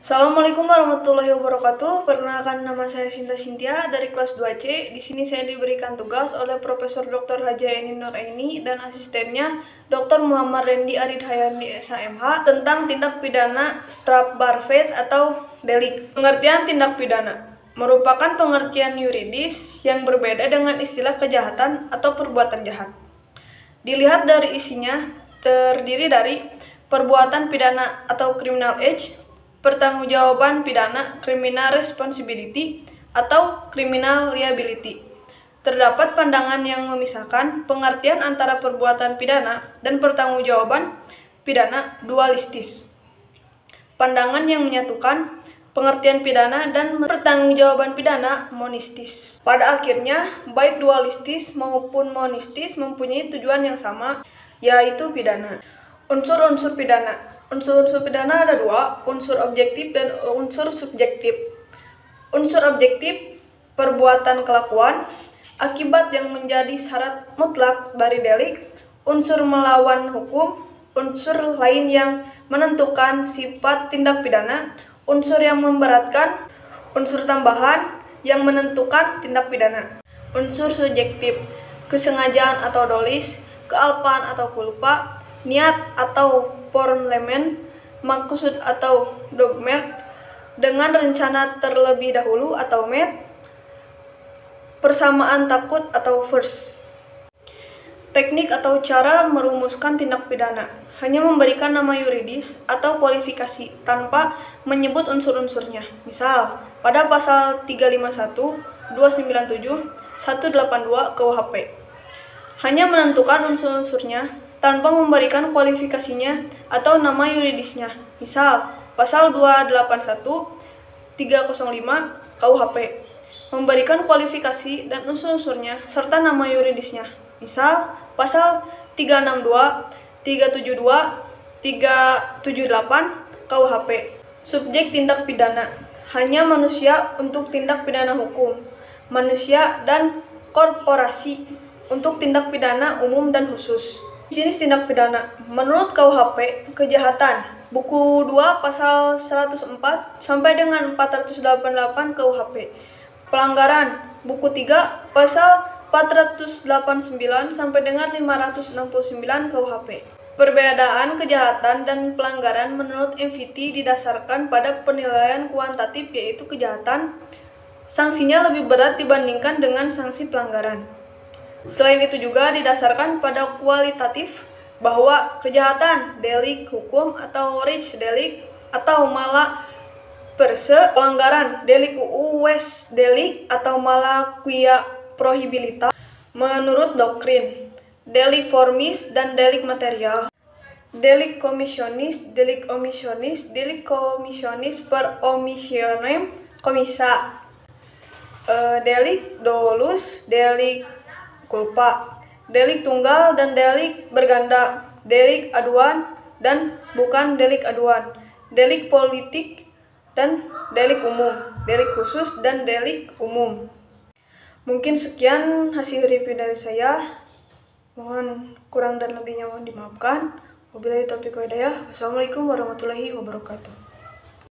Assalamualaikum warahmatullahi wabarakatuh. Perkenalkan, nama saya Sinta Sintia dari kelas 2C. Di sini saya diberikan tugas oleh Profesor Dr. Haja Eni Nuraini dan asistennya Dr. Muhammad Rendi Aridhayani SHMH tentang tindak pidana Strafbarvet atau delik. Pengertian tindak pidana merupakan pengertian yuridis yang berbeda dengan istilah kejahatan atau perbuatan jahat. Dilihat dari isinya, terdiri dari perbuatan pidana atau criminal act, pertanggungjawaban pidana criminal responsibility atau criminal liability. Terdapat pandangan yang memisahkan pengertian antara perbuatan pidana dan pertanggungjawaban pidana dualistis. Pandangan yang menyatukan pengertian pidana dan pertanggungjawaban pidana monistis. Pada akhirnya, baik dualistis maupun monistis mempunyai tujuan yang sama, yaitu pidana. Unsur-unsur pidana. Unsur-unsur pidana ada dua, unsur objektif dan unsur subjektif. Unsur objektif, perbuatan kelakuan, akibat yang menjadi syarat mutlak dari delik, unsur melawan hukum, unsur lain yang menentukan sifat tindak pidana, unsur yang memberatkan, unsur tambahan yang menentukan tindak pidana. Unsur subjektif, kesengajaan atau dolis, kealpaan atau kulpa, niat atau forlemen, maksud atau dogmet, dengan rencana terlebih dahulu atau met, persamaan takut atau first. Teknik atau cara merumuskan tindak pidana hanya memberikan nama yuridis atau kualifikasi tanpa menyebut unsur-unsurnya. Misal, pada pasal 351, 297, 182 KUHP hanya menentukan unsur-unsurnya tanpa memberikan kualifikasinya atau nama yuridisnya. Misal, pasal 281, 305 KUHP memberikan kualifikasi dan unsur-unsurnya serta nama yuridisnya. Misal, pasal 362, 372, 378 KUHP. Subjek tindak pidana hanya manusia untuk tindak pidana hukum, manusia dan korporasi untuk tindak pidana umum dan khusus. Jenis tindak pidana menurut KUHP, kejahatan buku 2 pasal 104 sampai dengan 488 KUHP. Pelanggaran buku 3 pasal 489 sampai dengan 569 KUHP. Perbedaan kejahatan dan pelanggaran menurut MVT didasarkan pada penilaian kuantitatif, yaitu kejahatan sanksinya lebih berat dibandingkan dengan sanksi pelanggaran. Selain itu juga didasarkan pada kualitatif, bahwa kejahatan, delik hukum atau recht delik atau malah perse, pelanggaran, delik wes delik atau malah quia prohibilita menurut doktrin, delik formis dan delik material, delik komisionis, delik omissionis, delik komisionis per omissionem komisa, delik dolus, delik kulpa, delik tunggal dan delik berganda, delik aduan dan bukan delik aduan, delik politik dan delik umum, delik khusus dan delik umum. Mungkin sekian hasil review dari saya. Mohon kurang dan lebihnya mohon dimaafkan. Wabillahi taufiq wal hidayah. Wassalamualaikum warahmatullahi wabarakatuh.